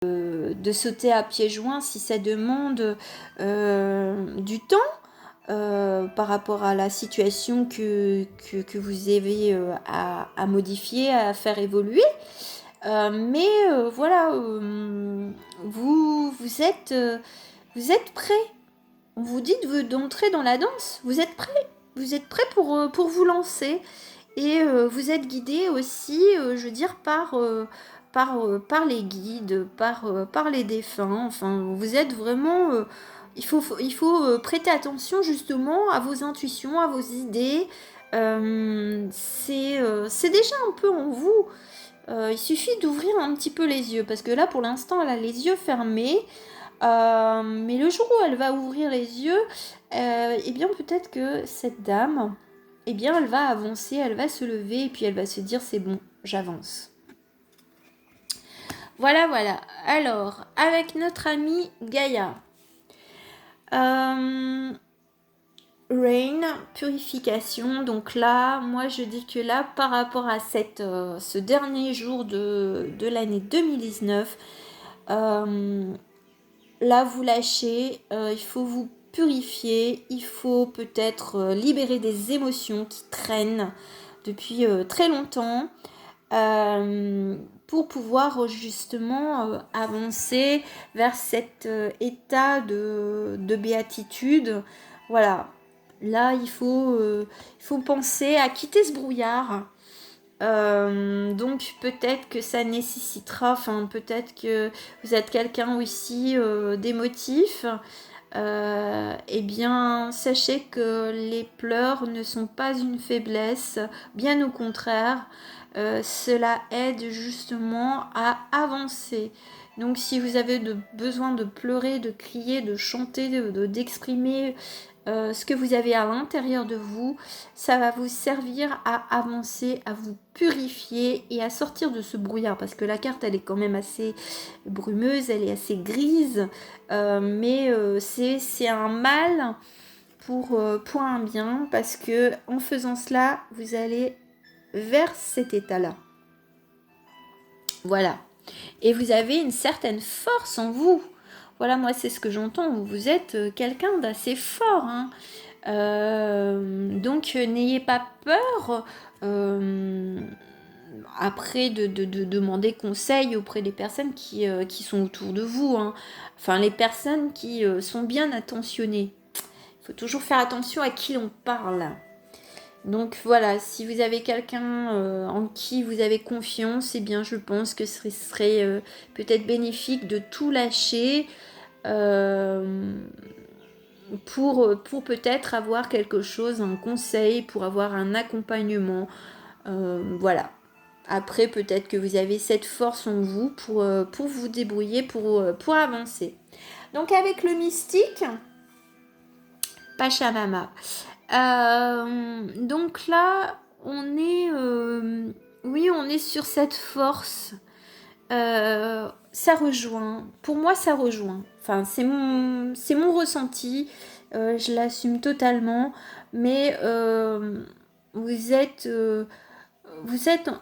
de sauter à pieds joints si ça demande du temps par rapport à la situation que vous avez à modifier, à faire évoluer. Mais voilà, vous êtes prêt. On vous dit d'entrer dans la danse. Vous êtes prêt. Vous êtes prêt pour vous lancer. Et vous êtes guidé aussi, je veux dire, par les guides, par les défunts. Enfin, vous êtes vraiment... il faut prêter attention justement à vos intuitions, à vos idées. C'est déjà un peu en vous. Il suffit d'ouvrir un petit peu les yeux. Parce que là, pour l'instant, elle a les yeux fermés. Mais le jour où elle va ouvrir les yeux, eh bien peut-être que cette dame, eh bien elle va avancer, elle va se lever et puis elle va se dire c'est bon, j'avance. Voilà, voilà. Alors, avec notre amie Gaïa. Rain, purification. Donc là, moi je dis que là, par rapport à ce dernier jour de l'année 2019, là vous lâchez, il faut vous purifier, il faut peut-être libérer des émotions qui traînent depuis très longtemps pour pouvoir justement avancer vers cet état de béatitude. Voilà, là il faut penser à quitter ce brouillard. Donc peut-être que ça nécessitera, enfin peut-être que vous êtes quelqu'un aussi d'émotif. Eh bien, sachez que les pleurs ne sont pas une faiblesse, bien au contraire, cela aide justement à avancer. Donc si vous avez besoin de pleurer, de crier, de chanter, d'exprimer ce que vous avez à l'intérieur de vous, ça va vous servir à avancer, à vous purifier et à sortir de ce brouillard, parce que la carte elle est quand même assez brumeuse, elle est assez grise, mais c'est un mal pour un bien, parce que en faisant cela, vous allez vers cet état-là. Voilà. Et vous avez une certaine force en vous. Voilà, moi c'est ce que j'entends. Vous êtes quelqu'un d'assez fort, hein. Donc n'ayez pas peur après de demander conseil auprès des personnes qui sont autour de vous, hein. Enfin les personnes qui sont bien attentionnées. Il faut toujours faire attention à qui l'on parle. Donc voilà, si vous avez quelqu'un en qui vous avez confiance, eh bien je pense que ce serait peut-être bénéfique de tout lâcher pour peut-être avoir quelque chose, un conseil, pour avoir un accompagnement. Voilà. Après, peut-être que vous avez cette force en vous pour vous débrouiller, pour avancer. Donc avec le mystique, Pachamama. Donc là, on est, oui, on est sur cette force. Ça rejoint. Pour moi, ça rejoint. Enfin, c'est mon ressenti. Je l'assume totalement. Mais vous êtes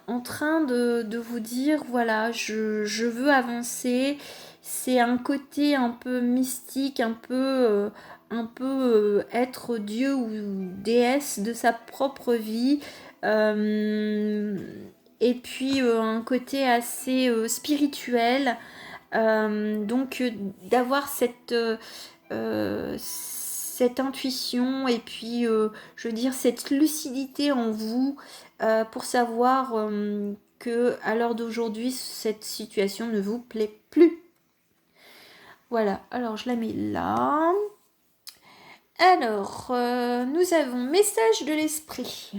en train de vous dire, voilà, je veux avancer. C'est un côté un peu mystique, un peu être dieu ou déesse de sa propre vie. Et puis un côté assez spirituel. Donc d'avoir cette intuition et puis je veux dire cette lucidité en vous pour savoir que à l'heure d'aujourd'hui cette situation ne vous plaît plus. Voilà, alors je la mets là. Alors, nous avons message de l'esprit.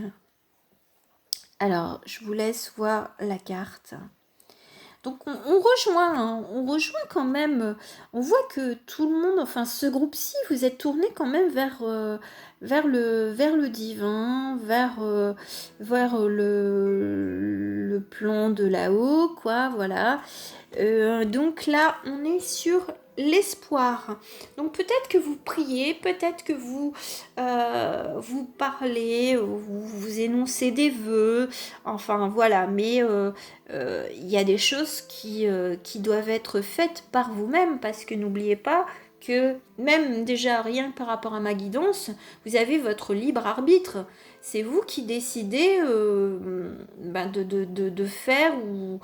Alors, je vous laisse voir la carte. Donc on rejoint quand même, on voit que tout le monde, enfin ce groupe-ci, vous êtes tourné quand même vers le divin, vers le plan de là-haut, quoi, voilà. Donc là, on est sur l'espoir. Donc peut-être que vous priez, peut-être que vous vous parlez, vous énoncez des vœux, enfin voilà, mais il y a des choses qui doivent être faites par vous-même, parce que n'oubliez pas que même déjà rien que par rapport à ma guidance, vous avez votre libre arbitre. C'est vous qui décidez de faire ou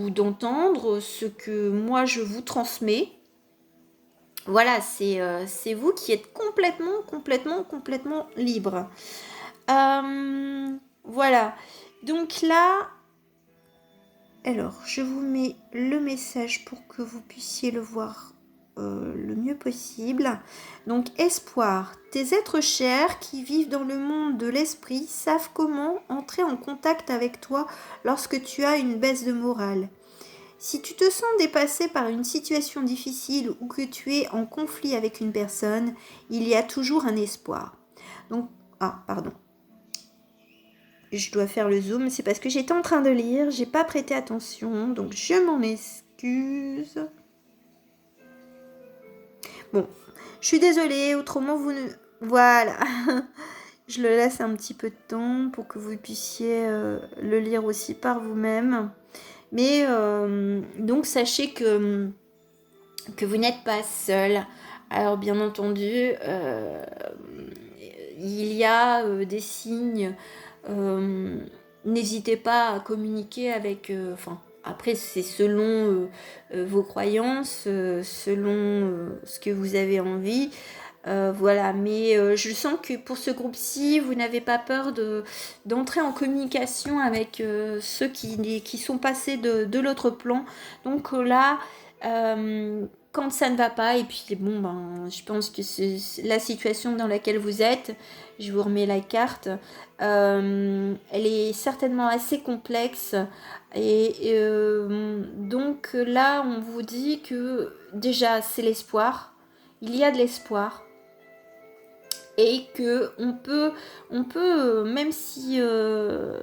d'entendre ce que moi je vous transmets. Voilà, c'est vous qui êtes complètement libre. Voilà. Donc là, alors je vous mets le message pour que vous puissiez le voir le mieux possible. Donc espoir, tes êtres chers qui vivent dans le monde de l'esprit savent comment entrer en contact avec toi lorsque tu as une baisse de morale. Si tu te sens dépassé par une situation difficile ou que tu es en conflit avec une personne, il y a toujours un espoir. Donc, pardon. Je dois faire le zoom, c'est parce que j'étais en train de lire, j'ai pas prêté attention, donc je m'en excuse. Bon, je suis désolée, autrement vous ne... Voilà. Je le laisse un petit peu de temps pour que vous puissiez le lire aussi par vous-même. Mais donc sachez que vous n'êtes pas seul. Alors bien entendu, il y a des signes. N'hésitez pas à communiquer avec... après, c'est selon vos croyances, selon ce que vous avez envie. Voilà, mais je sens que pour ce groupe-ci, vous n'avez pas peur d'entrer en communication avec ceux qui sont passés de l'autre plan. Donc là, quand ça ne va pas, et puis bon, je pense que c'est la situation dans laquelle vous êtes, je vous remets la carte, elle est certainement assez complexe. Et donc là, on vous dit que déjà, c'est l'espoir. Il y a de l'espoir. Et que on peut même si je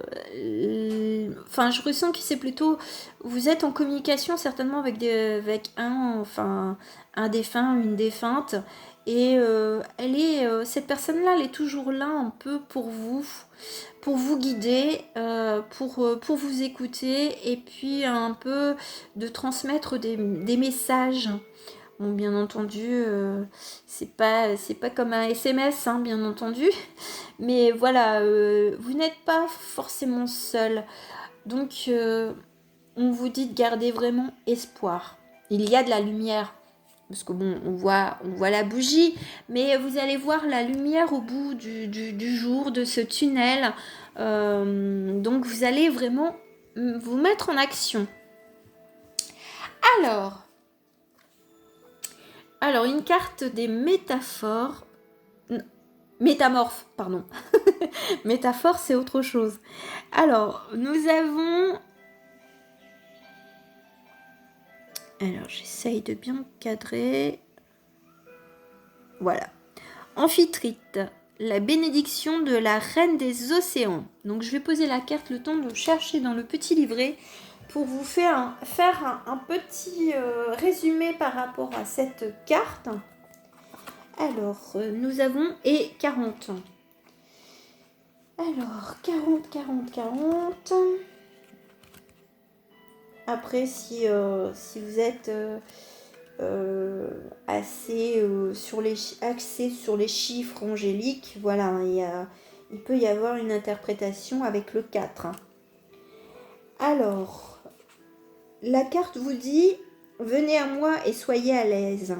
ressens que c'est plutôt, vous êtes en communication certainement avec un défunt, une défunte, et cette personne-là, elle est toujours là un peu pour vous guider, pour vous écouter, et puis un peu de transmettre des messages. Bon, bien entendu, c'est pas comme un SMS, hein, bien entendu. Mais voilà, vous n'êtes pas forcément seul. Donc, on vous dit de garder vraiment espoir. Il y a de la lumière. Parce que bon, on voit la bougie, mais vous allez voir la lumière au bout du jour, de ce tunnel. Donc, vous allez vraiment vous mettre en action. Alors, une carte des métaphores. Métamorphes, pardon. Métaphore, c'est autre chose. Alors, nous avons... Alors, j'essaye de bien cadrer. Voilà. Amphitrite, la bénédiction de la reine des océans. Donc, je vais poser la carte le temps de chercher dans le petit livret pour vous faire un petit résumé par rapport à cette carte. Alors, nous avons... Et 40. Alors, 40. Après, si vous êtes assez axé sur les chiffres angéliques, voilà, il peut y avoir une interprétation avec le 4. Alors, la carte vous dit « Venez à moi et soyez à l'aise.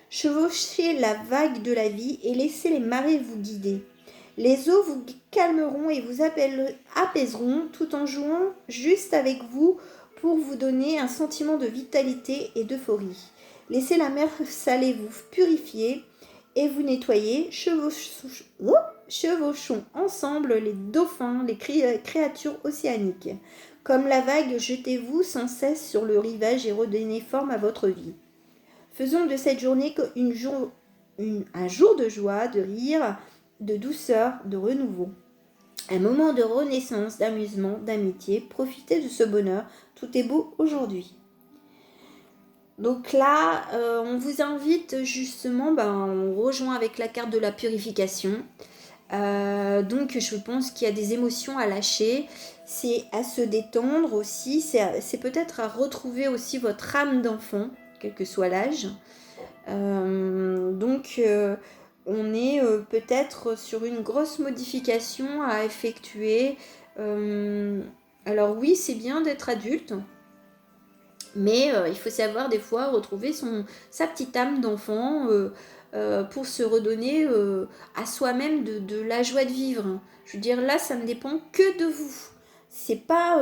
Chevauchez la vague de la vie et laissez les marées vous guider. Les eaux vous calmeront et vous apaiseront tout en jouant juste avec vous pour vous donner un sentiment de vitalité et d'euphorie. Laissez la mer salée vous purifier et vous nettoyer. Chevauchons ensemble les dauphins, les créatures océaniques. Comme la vague, jetez-vous sans cesse sur le rivage et redonnez forme à votre vie. Faisons de cette journée un jour de joie, de rire, de douceur, de renouveau. Un moment de renaissance, d'amusement, d'amitié. Profitez de ce bonheur. Tout est beau aujourd'hui. Donc là, on vous invite justement, on rejoint avec la carte de la purification. Donc je pense qu'il y a des émotions à lâcher, c'est à se détendre aussi, c'est peut-être à retrouver aussi votre âme d'enfant, quel que soit l'âge. Donc on est peut-être sur une grosse modification à effectuer. Alors oui, c'est bien d'être adulte, mais il faut savoir des fois retrouver sa petite âme d'enfant pour se redonner à soi-même de la joie de vivre. Je veux dire, là, ça ne dépend que de vous. C'est pas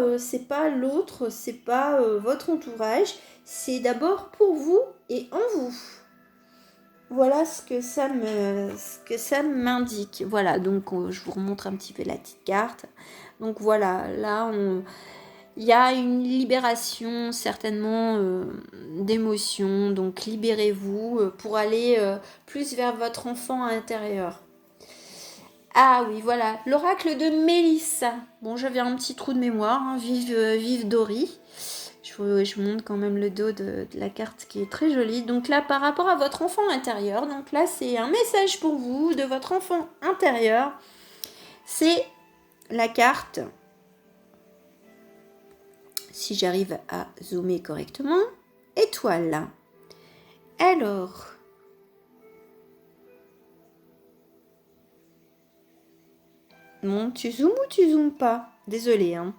l'autre, c'est pas votre entourage, c'est d'abord pour vous et en vous. Voilà ce que ça m'indique. Voilà, donc je vous remontre un petit peu la petite carte. Donc voilà, là, il y a une libération certainement d'émotions, donc libérez-vous pour aller plus vers votre enfant intérieur. Ah oui, voilà, l'oracle de Mélissa. Bon, j'avais un petit trou de mémoire, hein. Vive Dory. Je vous montre quand même le dos de la carte qui est très jolie. Donc là, par rapport à votre enfant intérieur, donc là, c'est un message pour vous de votre enfant intérieur. C'est la carte, si j'arrive à zoomer correctement, étoile. Alors, bon, tu zoomes ou tu zoomes pas? Désolée, hein.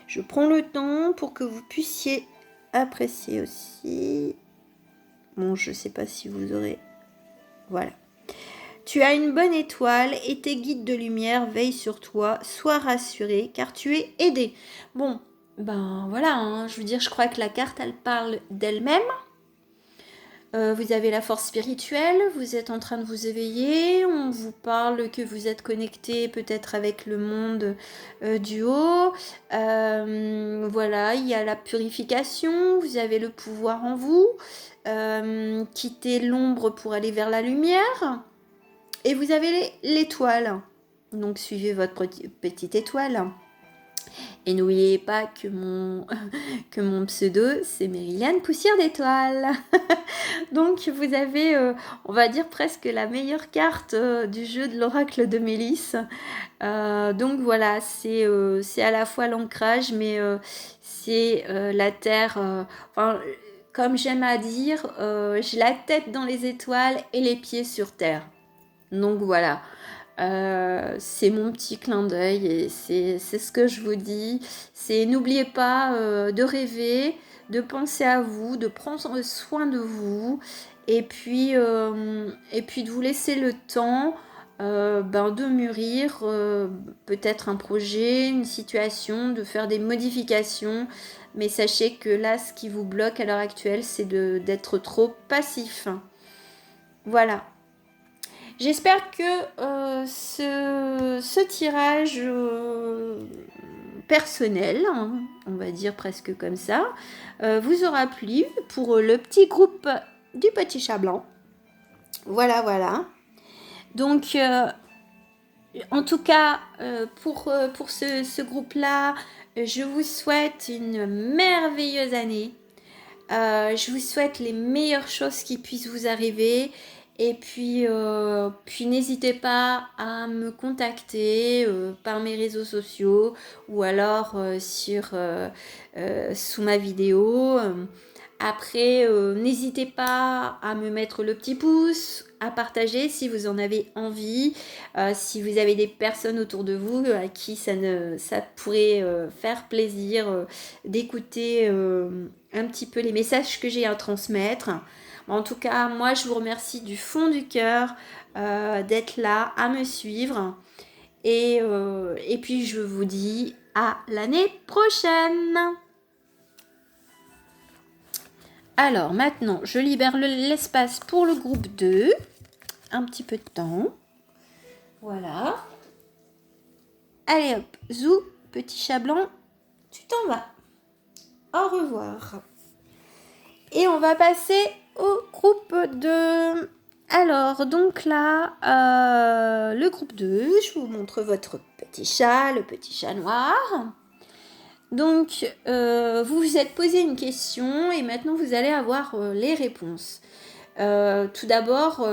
Je prends le temps pour que vous puissiez apprécier aussi. Bon, je sais pas si vous aurez... Voilà. Tu as une bonne étoile et tes guides de lumière veillent sur toi. Sois rassuré car tu es aidé. Bon, voilà, hein, je veux dire, je crois que la carte, elle parle d'elle-même. Vous avez la force spirituelle, vous êtes en train de vous éveiller, on vous parle que vous êtes connecté peut-être avec le monde du haut. Voilà, il y a la purification, vous avez le pouvoir en vous. Quittez l'ombre pour aller vers la lumière. Et vous avez l'étoile. Donc suivez votre petite étoile. Et n'oubliez pas que que mon pseudo, c'est Mériliane Poussière d'étoile. Donc vous avez, on va dire, presque la meilleure carte du jeu de l'oracle de Mélisse. Donc voilà, c'est à la fois l'ancrage, mais c'est la terre. Enfin, comme j'aime à dire, j'ai la tête dans les étoiles et les pieds sur terre. Donc voilà. C'est mon petit clin d'œil et c'est ce que je vous dis. C'est n'oubliez pas de rêver, de penser à vous, de prendre soin de vous et puis de vous laisser le temps de mûrir peut-être un projet, une situation, de faire des modifications. Mais sachez que là, ce qui vous bloque à l'heure actuelle, c'est d'être trop passif. Voilà. J'espère que ce tirage personnel, hein, on va dire presque comme ça, vous aura plu pour le petit groupe du Petit Chat Blanc. Voilà, voilà. Donc, en tout cas, pour ce groupe-là, je vous souhaite une merveilleuse année. Je vous souhaite les meilleures choses qui puissent vous arriver. Et puis n'hésitez pas à me contacter par mes réseaux sociaux ou alors sous ma vidéo. Après, n'hésitez pas à me mettre le petit pouce, à partager si vous en avez envie. Si vous avez des personnes autour de vous à qui ça pourrait faire plaisir d'écouter un petit peu les messages que j'ai à transmettre. En tout cas, moi, je vous remercie du fond du cœur d'être là, à me suivre. Et puis, je vous dis à l'année prochaine. Alors, maintenant, je libère l'espace pour le groupe 2. Un petit peu de temps. Voilà. Allez hop, zou, petit chat blanc, tu t'en vas. Au revoir. Et on va passer au groupe 2. Alors, donc là, le groupe 2, je vous montre votre petit chat, le petit chat noir. Donc, vous vous êtes posé une question et maintenant vous allez avoir les réponses. Tout d'abord,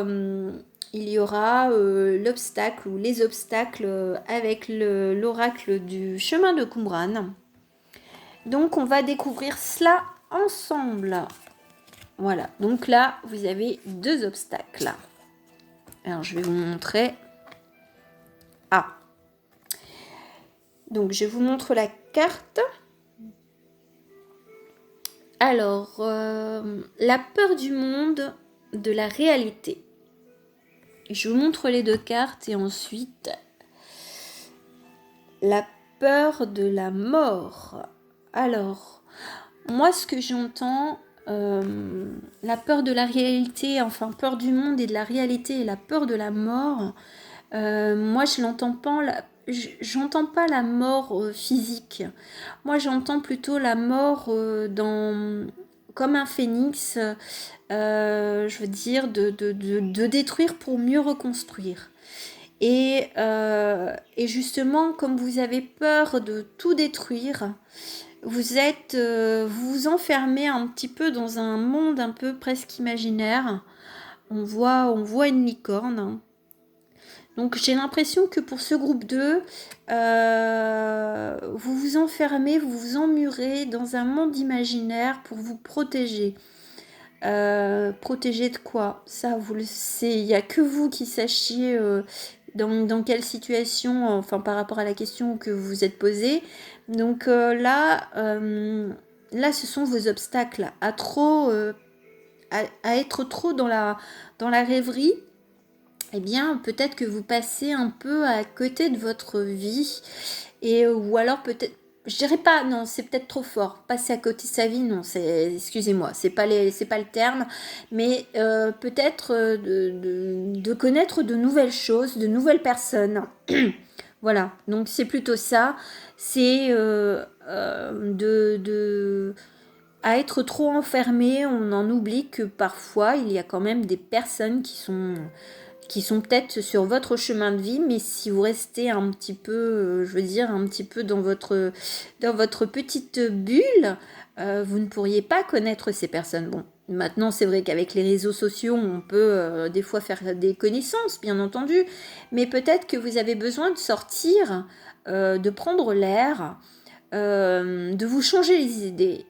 il y aura l'obstacle ou les obstacles avec l'oracle du chemin de Qumran. Donc, on va découvrir cela ensemble. Voilà, donc là, vous avez 2 obstacles. Alors, je vais vous montrer. Ah, donc je vous montre la carte. Alors, la peur du monde, de la réalité. Je vous montre les 2 cartes et ensuite la peur de la mort. Alors, moi ce que j'entends, la peur de la réalité, enfin peur du monde et de la réalité et la peur de la mort, moi je l'entends pas, j'entends pas la mort physique. Moi j'entends plutôt la mort comme un phénix, je veux dire, de détruire pour mieux reconstruire. Et justement, comme vous avez peur de tout détruire, vous vous enfermez un petit peu dans un monde un peu presque imaginaire. On voit une licorne, hein. Donc j'ai l'impression que pour ce groupe 2, vous vous enfermez, vous vous emmurez dans un monde imaginaire pour vous protéger. Protéger de quoi? Ça, vous le savez, il n'y a que vous qui sachiez dans quelle situation, enfin par rapport à la question que vous vous êtes posée. Donc là, ce sont vos obstacles à trop, à être trop dans la rêverie. Eh bien, peut-être que vous passez un peu à côté de votre vie, ou alors peut-être, je dirais pas, non, c'est peut-être trop fort. Passer à côté de sa vie, non, excusez-moi, c'est pas le terme, mais peut-être de connaître de nouvelles choses, de nouvelles personnes. Voilà, donc c'est plutôt ça, c'est à être trop enfermé, on en oublie que parfois il y a quand même des personnes qui sont peut-être sur votre chemin de vie, mais si vous restez un petit peu, je veux dire, un petit peu dans votre petite bulle, vous ne pourriez pas connaître ces personnes. Bon, maintenant, c'est vrai qu'avec les réseaux sociaux, on peut des fois faire des connaissances, bien entendu, mais peut-être que vous avez besoin de sortir, de prendre l'air, de vous changer les idées,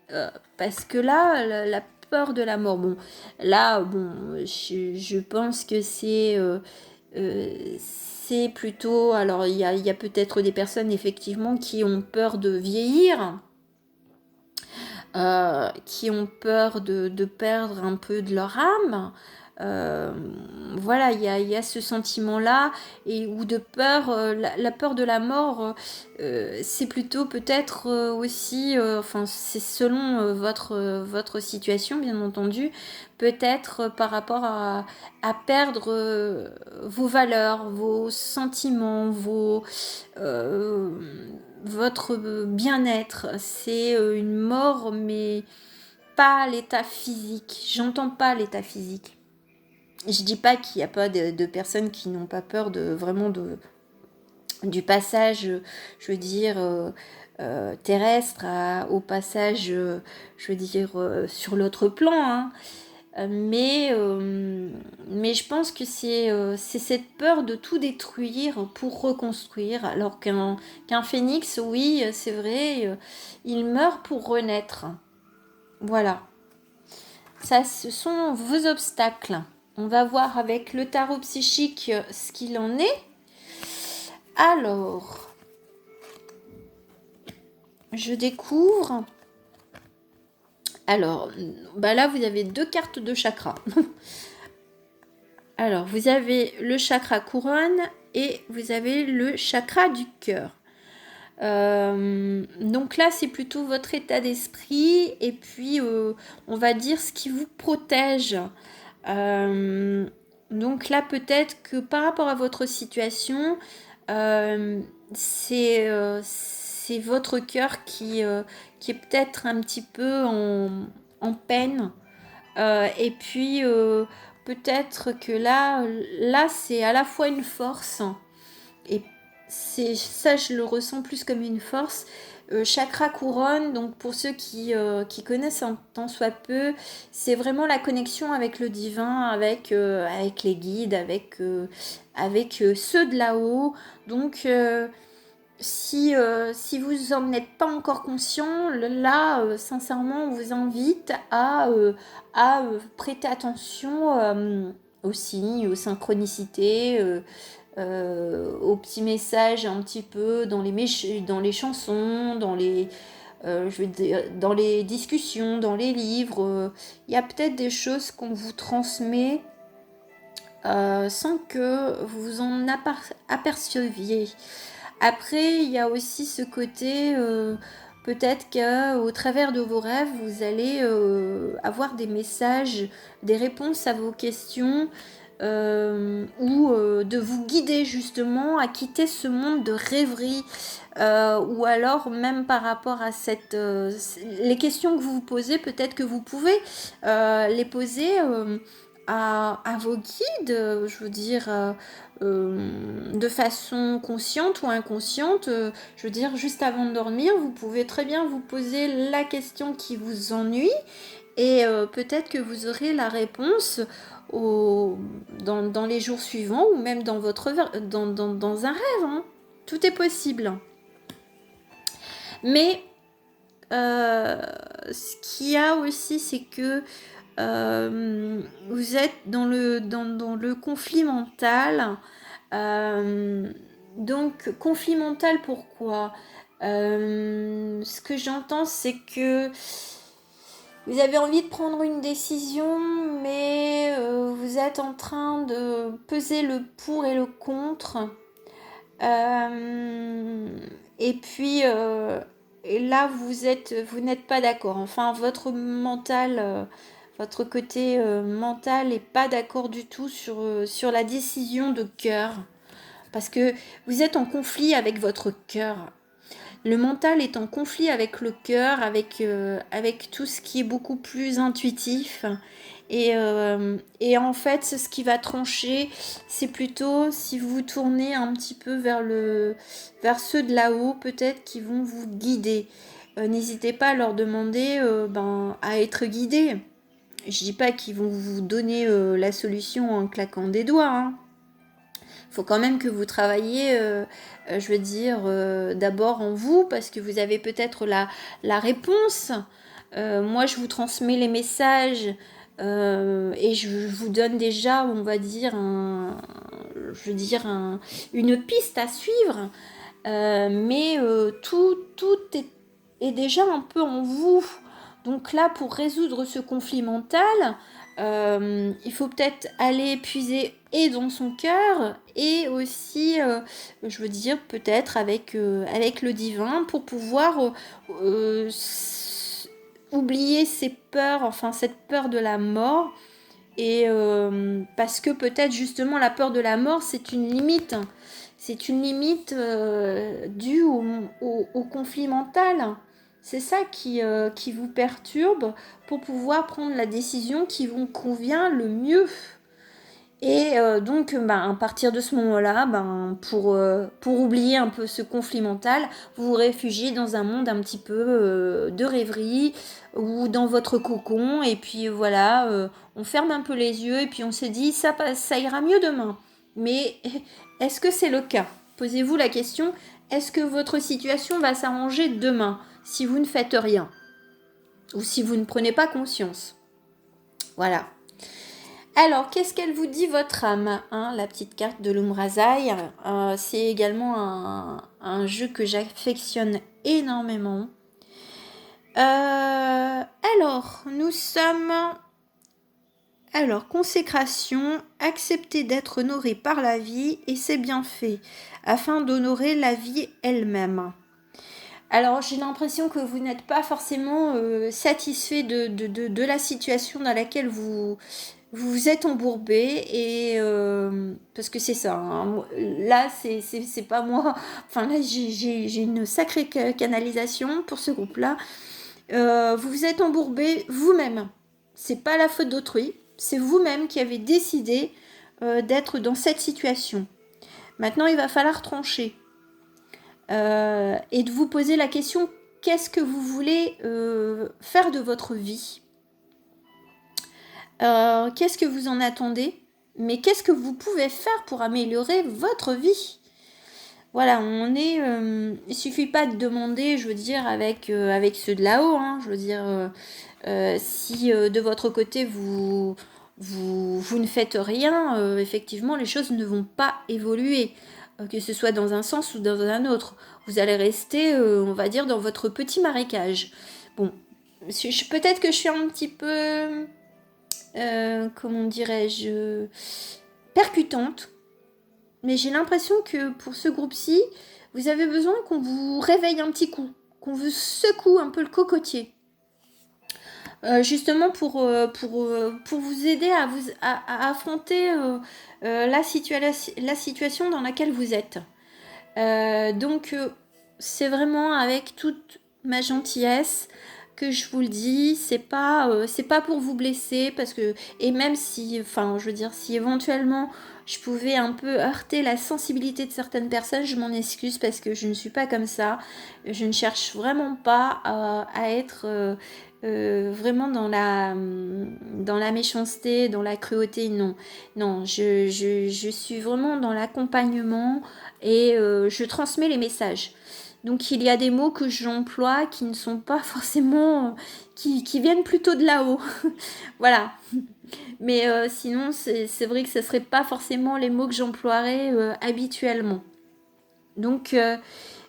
parce que là, la peur de la mort, bon, là, bon, je pense que c'est plutôt, alors il y a peut-être des personnes effectivement qui ont peur de vieillir, qui ont peur de perdre un peu de leur âme. Euh, voilà, il y a ce sentiment-là, ou de peur, la peur de la mort, c'est plutôt peut-être aussi, enfin c'est selon votre situation bien entendu, peut-être par rapport à perdre vos valeurs, vos sentiments, euh, votre bien-être. C'est une mort, mais pas l'état physique. J'entends pas l'état physique. Je dis pas qu'il n'y a pas de personnes qui n'ont pas peur du passage, je veux dire, terrestre au passage, je veux dire, sur l'autre plan, hein. Mais je pense que c'est cette peur de tout détruire pour reconstruire, alors qu'un phénix, oui, c'est vrai, il meurt pour renaître. Voilà. Ça, ce sont vos obstacles. On va voir avec le tarot psychique ce qu'il en est. Alors, je découvre. Alors, bah là, vous avez 2 cartes de chakra. Alors, vous avez le chakra couronne et vous avez le chakra du cœur. Donc là, c'est plutôt votre état d'esprit et puis, on va dire, ce qui vous protège. Donc là, peut-être que par rapport à votre situation, c'est votre cœur qui est peut-être un petit peu en peine. Et puis, peut-être que là, c'est à la fois une force, et ça, je le ressens plus comme une force, chakra couronne, donc pour ceux qui connaissent un tant soit peu, c'est vraiment la connexion avec le divin, avec les guides, avec ceux de là-haut. Donc si vous en êtes pas encore conscient, là, sincèrement, on vous invite à prêter attention aux signes, aux synchronicités, aux petits messages un petit peu dans les chansons, je veux dire, dans les discussions, dans les livres. Il y a peut-être des choses qu'on vous transmet sans que vous en aperceviez. Après, il y a aussi ce côté, peut-être qu'au travers de vos rêves, vous allez avoir des messages, des réponses à vos questions, ou de vous guider justement à quitter ce monde de rêverie, ou alors même par rapport à les questions que vous vous posez, peut-être que vous pouvez les poser à vos guides, je veux dire, de façon consciente ou inconsciente. Je veux dire, juste avant de dormir, vous pouvez très bien vous poser la question qui vous ennuie, et peut-être que vous aurez la réponse dans les jours suivants, ou même dans un rêve. Hein. Tout est possible. Mais ce qu'il y a aussi, c'est que vous êtes dans le conflit mental. Donc, conflit mental, pourquoi ce que j'entends, c'est que vous avez envie de prendre une décision, mais vous êtes en train de peser le pour et le contre. Et puis, et là, vous n'êtes pas d'accord. Enfin, votre mental, votre côté mental n'est pas d'accord du tout sur la décision de cœur. Parce que vous êtes en conflit avec votre cœur. Le mental est en conflit avec le cœur, avec tout ce qui est beaucoup plus intuitif. Et en fait, ce qui va trancher, c'est plutôt si vous vous tournez un petit peu vers ceux de là-haut, peut-être qui vont vous guider. N'hésitez pas à leur demander à être guidés. Je dis pas qu'ils vont vous donner la solution en claquant des doigts. Hein. Faut quand même que vous travailliez, je veux dire, d'abord en vous, parce que vous avez peut-être la réponse. Moi, je vous transmets les messages et je vous donne déjà, on va dire, une piste à suivre. Mais tout est déjà un peu en vous. Donc là, pour résoudre ce conflit mental, il faut peut-être aller puiser et dans son cœur et aussi, je veux dire, peut-être avec le divin pour pouvoir oublier ses peurs, enfin cette peur de la mort. Et parce que peut-être justement la peur de la mort, c'est une limite. C'est une limite due au conflit mental. C'est ça qui vous perturbe pour pouvoir prendre la décision qui vous convient le mieux. Et donc, à partir de ce moment-là, pour oublier un peu ce conflit mental, vous vous réfugiez dans un monde un petit peu de rêverie ou dans votre cocon. Et puis voilà, on ferme un peu les yeux et puis on se dit, ça ira mieux demain. Mais est-ce que c'est le cas? Posez-vous la question, est-ce que votre situation va s'arranger demain si vous ne faites rien? Ou si vous ne prenez pas conscience? Voilà. Alors, qu'est-ce qu'elle vous dit, votre âme, hein, la petite carte de l'Umrazai, c'est également un jeu que j'affectionne énormément. Alors, nous sommes... Alors, consécration, accepter d'être honoré par la vie et ses bienfaits, afin d'honorer la vie elle-même. Alors, j'ai l'impression que vous n'êtes pas forcément satisfait de la situation dans laquelle vous vous êtes embourbé, et parce que c'est ça. Hein. Là, c'est pas moi. Enfin, là, j'ai une sacrée canalisation pour ce groupe-là. Vous vous êtes embourbé vous-même. C'est pas la faute d'autrui. C'est vous-même qui avez décidé d'être dans cette situation. Maintenant, il va falloir trancher. et de vous poser la question, qu'est-ce que vous voulez faire de votre vie? Qu'est-ce que vous en attendez? Mais qu'est-ce que vous pouvez faire pour améliorer votre vie? Voilà, il suffit pas de demander, je veux dire, avec ceux de là-haut, hein, je veux dire, si de votre côté vous ne faites rien, effectivement, les choses ne vont pas évoluer, que ce soit dans un sens ou dans un autre. Vous allez rester, on va dire, dans votre petit marécage. Bon, peut-être que je suis un petit peu, comment dirais-je, percutante, mais j'ai l'impression que pour ce groupe-ci, vous avez besoin qu'on vous réveille un petit coup, qu'on vous secoue un peu le cocotier. Justement pour vous aider à affronter la situation dans laquelle vous êtes. Donc, c'est vraiment avec toute ma gentillesse que je vous le dis, c'est pas pour vous blesser, parce que, et même si, enfin, je veux dire, si éventuellement je pouvais un peu heurter la sensibilité de certaines personnes, je m'en excuse, parce que je ne suis pas comme ça. Je ne cherche vraiment pas à être vraiment dans la méchanceté, dans la cruauté, non. Non, je suis vraiment dans l'accompagnement et je transmets les messages. Donc il y a des mots que j'emploie qui ne sont pas forcément, qui viennent plutôt de là-haut. Voilà. Mais sinon, c'est vrai que ce ne serait pas forcément les mots que j'emploierais habituellement. Donc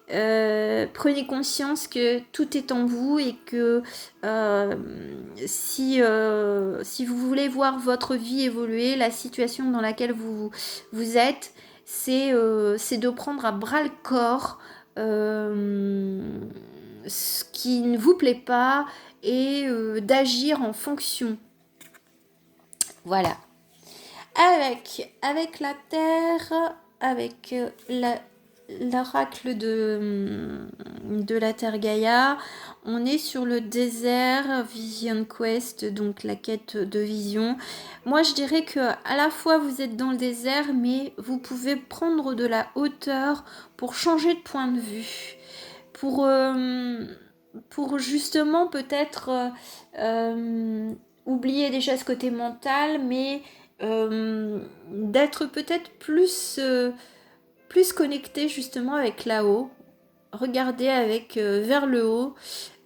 prenez conscience que tout est en vous et que si vous voulez voir votre vie évoluer, la situation dans laquelle vous êtes, c'est de prendre à bras le corps ce qui ne vous plaît pas et d'agir en fonction. Voilà. Avec la Terre, avec l'oracle de la Terre Gaïa, on est sur le désert Vision Quest, donc la quête de vision. Moi, je dirais que à la fois vous êtes dans le désert, mais vous pouvez prendre de la hauteur pour changer de point de vue, pour justement peut-être oublier déjà ce côté mental, mais d'être peut-être plus connecté justement avec là-haut, regarder avec vers le haut,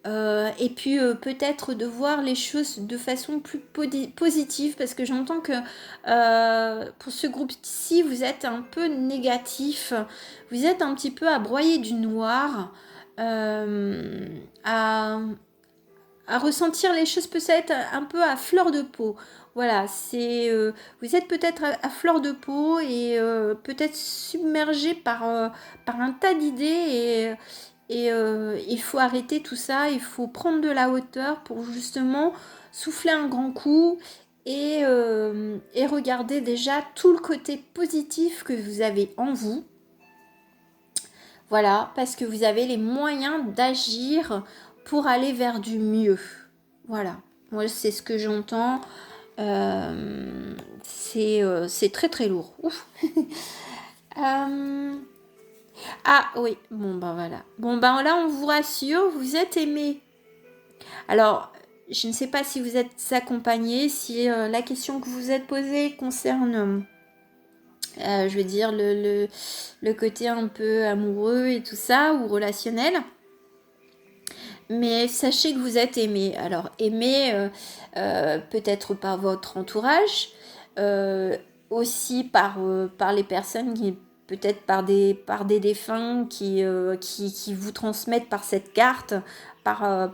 et puis peut-être de voir les choses de façon plus positive, parce que j'entends que pour ce groupe-ci, vous êtes un peu négatif, vous êtes un petit peu à broyer du noir, à ressentir les choses peut-être un peu à fleur de peau. Voilà, vous êtes peut-être à fleur de peau et peut-être submergé par un tas d'idées, et il faut arrêter tout ça, il faut prendre de la hauteur pour justement souffler un grand coup et regarder déjà tout le côté positif que vous avez en vous. Voilà, parce que vous avez les moyens d'agir pour aller vers du mieux. Voilà, moi c'est ce que j'entends. C'est très très lourd. Ouf. Ah oui, bon ben voilà. Bon ben là on vous rassure, vous êtes aimé. Alors, je ne sais pas si vous êtes accompagné, si la question que vous êtes posée concerne, je veux dire, le côté un peu amoureux et tout ça, ou relationnel. Mais sachez que vous êtes aimé. Alors, aimé peut-être par votre entourage, aussi par les personnes qui, peut-être par des défunts qui vous transmettent par cette carte, par,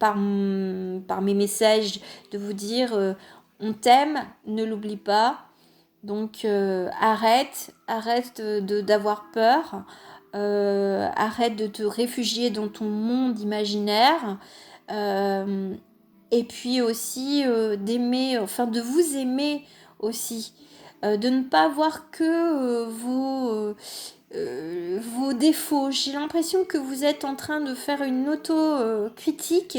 par mes messages, de vous dire on t'aime, ne l'oublie pas. Donc arrête d'avoir peur, arrête de te réfugier dans ton monde imaginaire, et puis aussi d'aimer, enfin de vous aimer aussi, de ne pas voir que vos défauts. J'ai l'impression que vous êtes en train de faire une auto-critique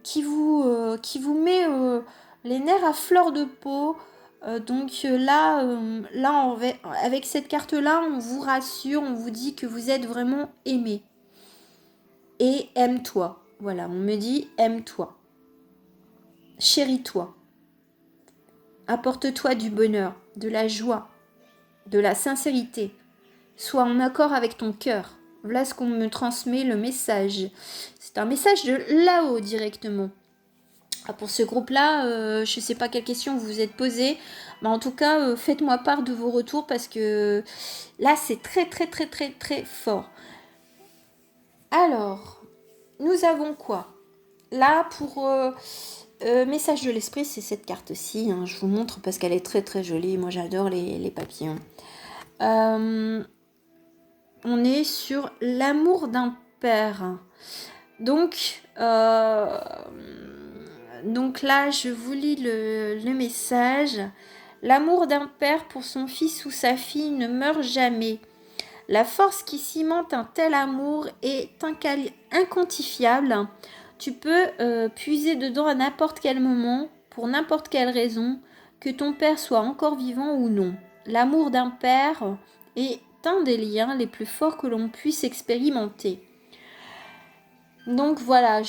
qui vous met les nerfs à fleur de peau. Avec cette carte-là, on vous rassure, on vous dit que vous êtes vraiment aimé. Et aime-toi. Voilà, on me dit aime-toi. Chéris-toi. Apporte-toi du bonheur, de la joie, de la sincérité. Sois en accord avec ton cœur. Voilà ce qu'on me transmet, le message. C'est un message de là-haut directement. Pour ce groupe-là, je ne sais pas quelle question vous vous êtes posée, mais en tout cas, faites-moi part de vos retours parce que là, c'est très, très, très, très, très fort. Alors, nous avons quoi? Là, pour message de l'esprit, c'est cette carte-ci. Hein, je vous montre parce qu'elle est très, très jolie. Moi, j'adore les papillons. On est sur l'amour d'un père. Donc là, je vous lis le message. L'amour d'un père pour son fils ou sa fille ne meurt jamais. La force qui cimente un tel amour est inquantifiable. Tu peux puiser dedans à n'importe quel moment, pour n'importe quelle raison, que ton père soit encore vivant ou non. L'amour d'un père est un des liens les plus forts que l'on puisse expérimenter. Donc voilà,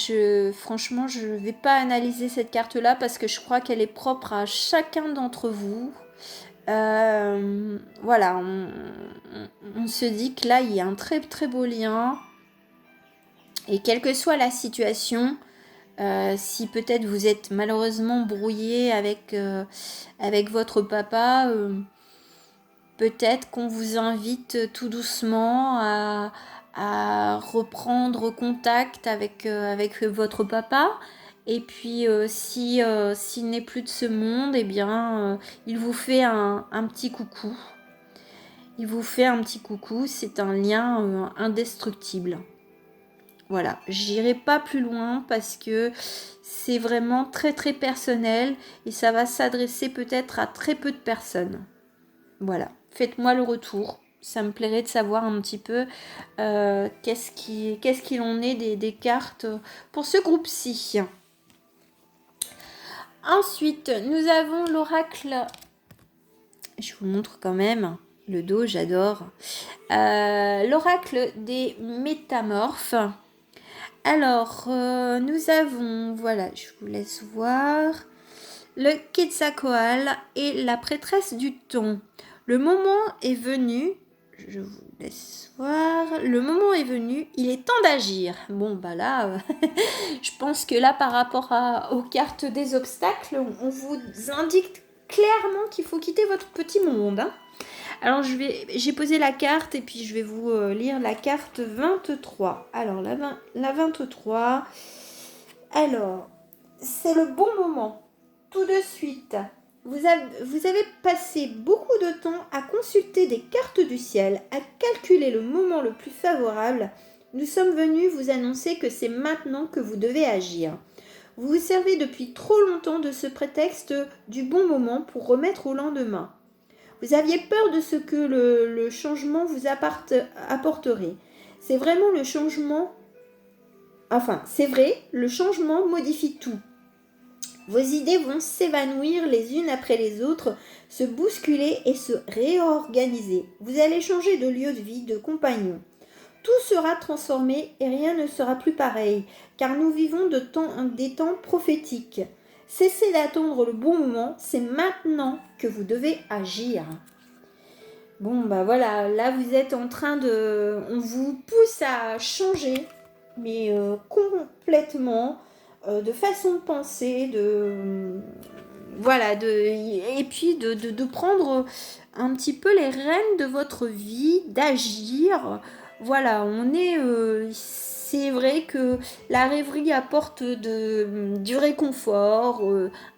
franchement, je ne vais pas analyser cette carte-là parce que je crois qu'elle est propre à chacun d'entre vous. Voilà, on se dit que là, il y a un très très beau lien. Et quelle que soit la situation, si peut-être vous êtes malheureusement brouillé avec votre papa, peut-être qu'on vous invite tout doucement à reprendre contact avec votre papa. Et puis, s'il n'est plus de ce monde, eh bien, il vous fait un petit coucou. Il vous fait un petit coucou, c'est un lien indestructible. Voilà, j'irai pas plus loin parce que c'est vraiment très très personnel et ça va s'adresser peut-être à très peu de personnes. Voilà, faites-moi le retour. Ça me plairait de savoir un petit peu qu'est-ce qu'il en est des cartes pour ce groupe-ci. Ensuite, nous avons l'oracle. Je vous montre quand même le dos, j'adore. L'oracle des métamorphes. Alors, nous avons, voilà, je vous laisse voir, le Quetzalcoatl et la prêtresse du thon. Le moment est venu, je vous laisse voir, le moment est venu, il est temps d'agir. Bon, bah là, je pense que là, par rapport aux cartes des obstacles, on vous indique clairement qu'il faut quitter votre petit monde. Hein. Alors, j'ai posé la carte et puis je vais vous lire la carte 23. Alors, la 23, alors, c'est le bon moment. Tout de suite, vous avez passé beaucoup de temps à consulter des cartes du ciel, à calculer le moment le plus favorable. Nous sommes venus vous annoncer que c'est maintenant que vous devez agir. Vous vous servez depuis trop longtemps de ce prétexte du bon moment pour remettre au lendemain. Vous aviez peur de ce que le changement vous apporterait. C'est vraiment le changement... Enfin, c'est vrai, le changement modifie tout. Vos idées vont s'évanouir les unes après les autres, se bousculer et se réorganiser. Vous allez changer de lieu de vie, de compagnon. Tout sera transformé et rien ne sera plus pareil, car nous vivons des temps prophétiques. Cessez d'attendre le bon moment, c'est maintenant que vous devez agir. Bon, bah voilà, là vous êtes en train de... On vous pousse à changer, mais complètement, de façon de penser, voilà, et puis de prendre un petit peu les rênes de votre vie, d'agir. Voilà, c'est vrai que la rêverie apporte du réconfort,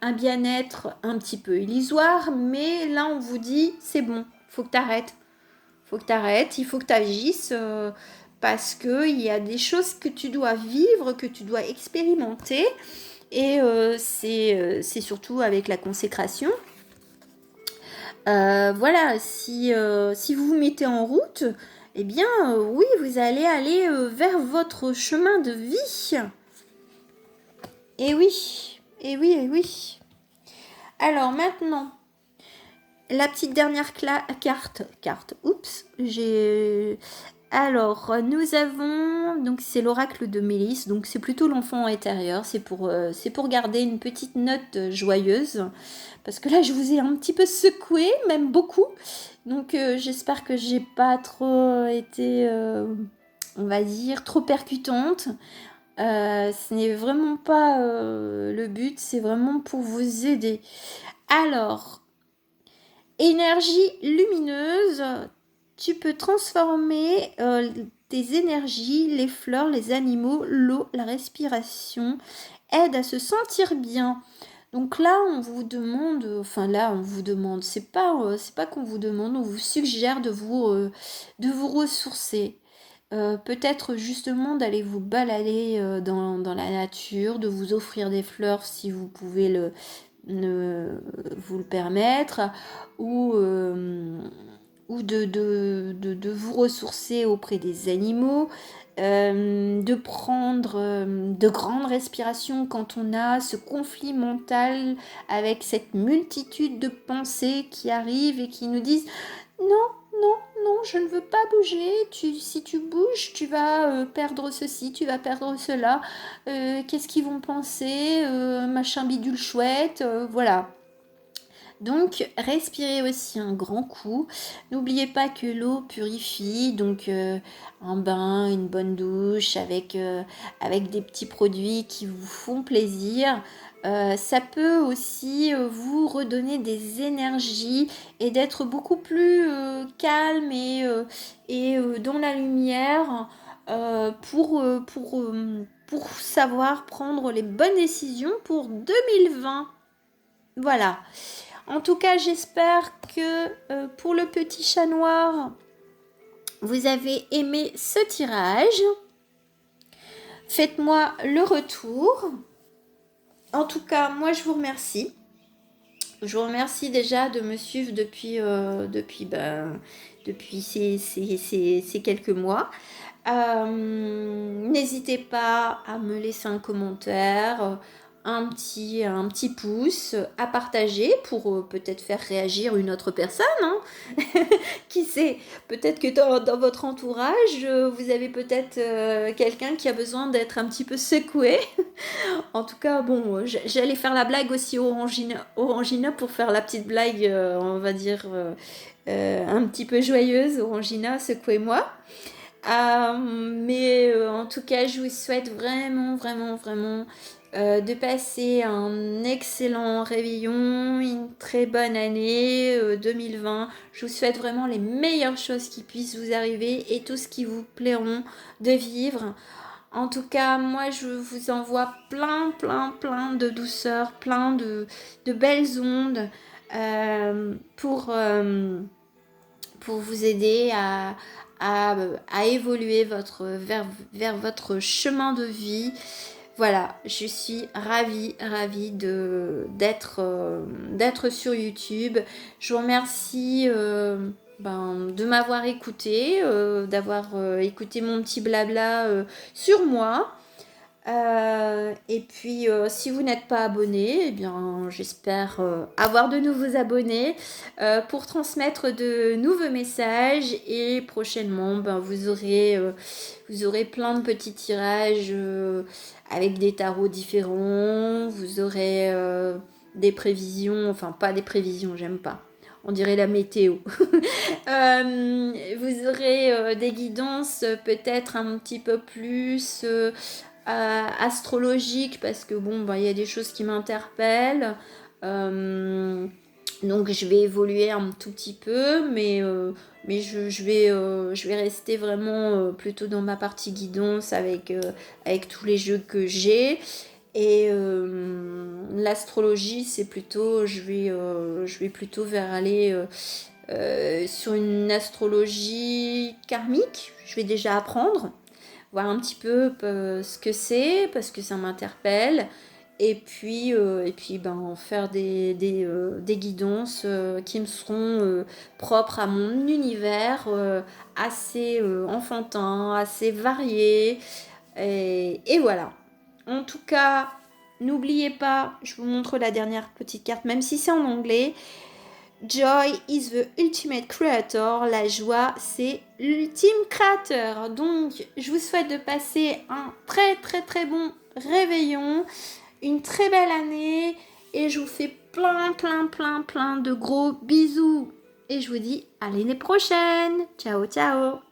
un bien-être un petit peu illusoire, mais là on vous dit c'est bon, faut que t'arrêtes, il faut que t'agisses parce que il y a des choses que tu dois vivre, que tu dois expérimenter, et c'est surtout avec la consécration. Voilà, si vous vous mettez en route, eh bien, oui, vous allez aller vers votre chemin de vie. Et oui, et oui, et oui. Alors maintenant, la petite dernière carte, oups, Alors, nous avons, donc c'est l'oracle de Mélisse, donc c'est plutôt l'enfant intérieur, c'est pour garder une petite note joyeuse, parce que là je vous ai un petit peu secoué, même beaucoup, donc j'espère que j'ai pas trop été, on va dire, trop percutante. Ce n'est vraiment pas le but, c'est vraiment pour vous aider. Alors, énergie lumineuse, tu peux transformer tes énergies, les fleurs, les animaux, l'eau, la respiration, aide à se sentir bien. Donc là, on vous demande, c'est pas qu'on vous demande, on vous suggère de vous ressourcer. Peut-être justement d'aller vous balader dans la nature, de vous offrir des fleurs si vous pouvez vous le permettre, ou, ou de vous ressourcer auprès des animaux, de prendre de grandes respirations quand on a ce conflit mental avec cette multitude de pensées qui arrivent et qui nous disent non, non, non, je ne veux pas bouger. Si tu bouges, tu vas perdre ceci, tu vas perdre cela. Qu'est-ce qu'ils vont penser machin bidule chouette, voilà. Donc, respirez aussi un grand coup. N'oubliez pas que l'eau purifie, donc un bain, une bonne douche avec des petits produits qui vous font plaisir. Ça peut aussi vous redonner des énergies et d'être beaucoup plus calme et dans la lumière pour savoir prendre les bonnes décisions pour 2020. Voilà. En tout cas, j'espère que pour le petit chat noir, vous avez aimé ce tirage. Faites-moi le retour. En tout cas, moi, je vous remercie. Je vous remercie déjà de me suivre depuis ces quelques mois. N'hésitez pas à me laisser un commentaire, un petit pouce, à partager pour peut-être faire réagir une autre personne. Hein. Qui sait, peut-être que dans votre entourage, vous avez peut-être quelqu'un qui a besoin d'être un petit peu secoué. En tout cas, bon, j'allais faire la blague aussi Orangina pour faire la petite blague, on va dire, un petit peu joyeuse. Orangina, secouez-moi. Mais en tout cas, je vous souhaite vraiment, vraiment, vraiment de passer un excellent réveillon, une très bonne année 2020. Je vous souhaite vraiment les meilleures choses qui puissent vous arriver et tout ce qui vous plairont de vivre. En tout cas, moi, je vous envoie plein, plein, plein de douceur, plein de belles ondes pour vous aider à évoluer vers votre chemin de vie. Voilà, je suis ravie d'être sur YouTube. Je vous remercie de m'avoir écouté, d'avoir écouté mon petit blabla sur moi. Et puis, si vous n'êtes pas abonné, eh bien, j'espère avoir de nouveaux abonnés pour transmettre de nouveaux messages. Et prochainement, vous aurez plein de petits tirages avec des tarots différents. Vous aurez des prévisions, enfin pas des prévisions, j'aime pas. On dirait la météo. Vous aurez des guidances peut-être un petit peu plus astrologique parce que bon, il y a des choses qui m'interpellent. Donc je vais évoluer un tout petit peu, mais je vais rester vraiment plutôt dans ma partie guidance avec tous les jeux que j'ai. Et l'astrologie, c'est plutôt, je vais plutôt vers aller sur une astrologie karmique. Je vais déjà apprendre, voir un petit peu ce que c'est, parce que ça m'interpelle. Et puis faire des guidances qui me seront propres à mon univers, assez enfantin, assez varié. Et voilà. En tout cas, n'oubliez pas, je vous montre la dernière petite carte, même si c'est en anglais. Joy is the ultimate creator. La joie, c'est l'ultime créateur. Donc, je vous souhaite de passer un très très très bon réveillon, une très belle année et je vous fais plein plein plein plein de gros bisous. Et je vous dis à l'année prochaine. Ciao ciao.